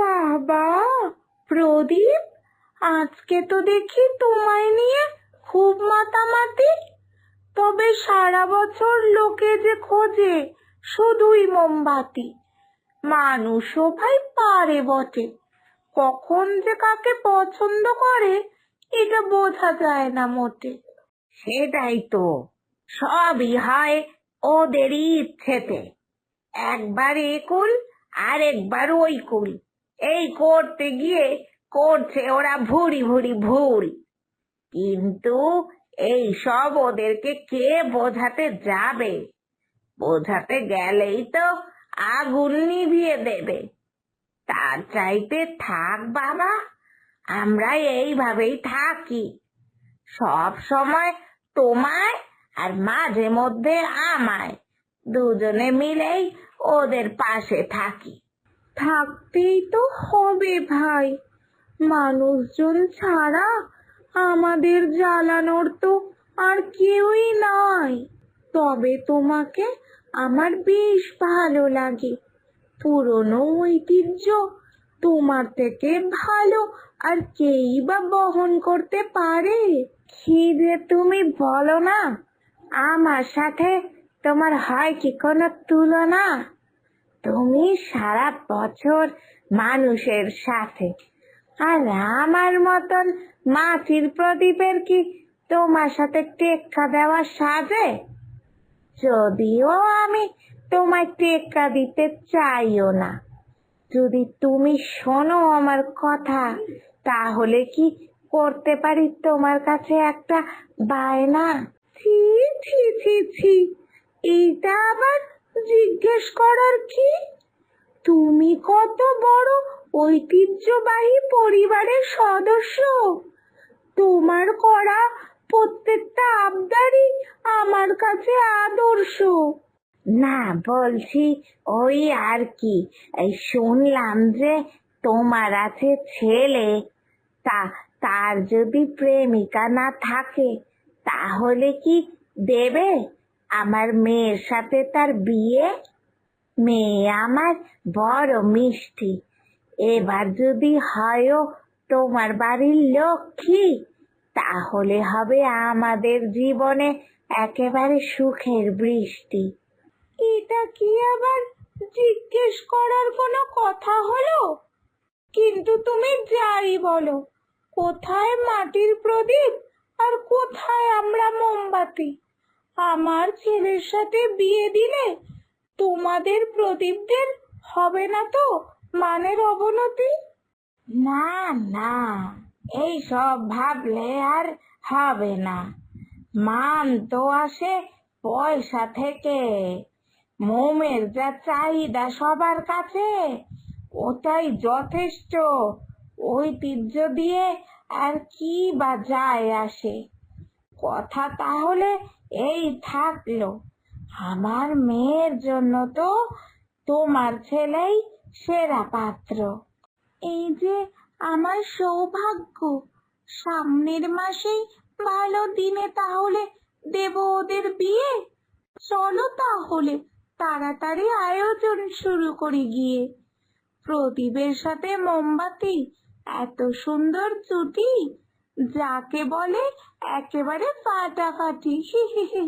বাবা, প্রদীপ, আজকে তো দেখি তোমায় নিয়ে খুব মাতামাতি। তবে সারা বছর লোকে যে খোঁজে শুধুই মোমবাতি। মানুষও ভাই পারে বটে, কখন যে কাকে পছন্দ করে এটা বোঝা যায় না মোটে। সেটাই তো, সবই হয় ওদেরই ইচ্ছেতে। একবার এ কুল আর একবার ওই কুল, এই করতে গিয়ে করছে ওরা ভুরি ভুরি ভুল। কিন্তু এই সব ওদেরকে কে বোঝাতে যাবে? বোঝাতে গেলেই তো আগুন নিভিয়ে দেবে। তার চাইতে থাক বাবা, আমরা এইভাবেই থাকি, সব সময় তোমায় আর মাঝে মধ্যে আমায়, দুজনে মিলেই ওদের পাশে থাকি। থাকতেই তো হবে ভাই, মানুষজন ছাড়া আমাদের জ্বালানোর তো আর কেউই নাই। তবে তোমাকে আমার বেশ ভালো লাগে, পুরনো ঐতিহ্য তোমার থেকে ভালো আর কেই বা বহন করতে পারে। কি যে তুমি বলো না, আমার সাথে তোমার হয় কি কোনো তুলনা? তুমি সারা বছর মানুষের সাথে, আর আমার মতন মাটির প্রদীপের কি তোমার সাথে টেক্কা দেওয়া সাজে? যদিও আমি তোমায় টেক্কা দিতে চাইও না, যদি তুমি শোনো আমার কথা, তাহলে কি করতে পারি তোমার কাছে একটা বায়না। ছি ছি ছি ছি, এইটা আবার জিজ্ঞেস করার কি? তুমি কত বড় ঐতিহ্যবাহী পরিবারের সদস্য, তোমার করা প্রত্যেকটা আবদারই আমার কাছে আদর্শ। না, বলছি ওই আর কি, এই শুনলাম যে তোমার আছে ছেলে, তার যদি প্রেমিকা না থাকে তাহলে কি দেবে আমার মেয়ের সাথে তার বিয়ে? মেয়ে আমার বড় মিষ্টি, এবার যদি হয়ও তোমার বাড়ির লক্ষ্মী, তাহলে হবে আমাদের জীবনে একেবারে সুখের বৃষ্টি। এটা কি আবার জিজ্ঞেস করার কোনো কথা হলো? কিন্তু তুমি যাই বলো, কোথায় মাটির প্রদীপ আর কোথায় আমরা মোমবাতি? আমার ছেলের সাথে বিয়ে দিলে তোমাদের প্রদীপদের হবে না তো মানের অবনতি? না না, এই সব ভাবলে আর হবে না। মান তো আসে পয়সা থেকে, মোমের যা চাহিদা সবার কাছে, ওটাই যথেষ্ট। ঐতিহ্য দিয়ে আর কি বা যায় আসে? কথা তাহলে এই থাকলো, আমার মেয়ের জন্য তো তোমার ছেলেই সেরা পাত্র। এই যে আমার সৌভাগ্য, সামনের মাসেই ভালো দিনে তাহলে দেব ওদের বিয়ে। চলো তাহলে তাড়াতাড়ি আয়োজন শুরু করি গিয়ে। প্রদীপের সাথে মোমবাতি, এত সুন্দর জুটি, যাকে বলে একেবারে ফাটাফাটি। হি হি হি।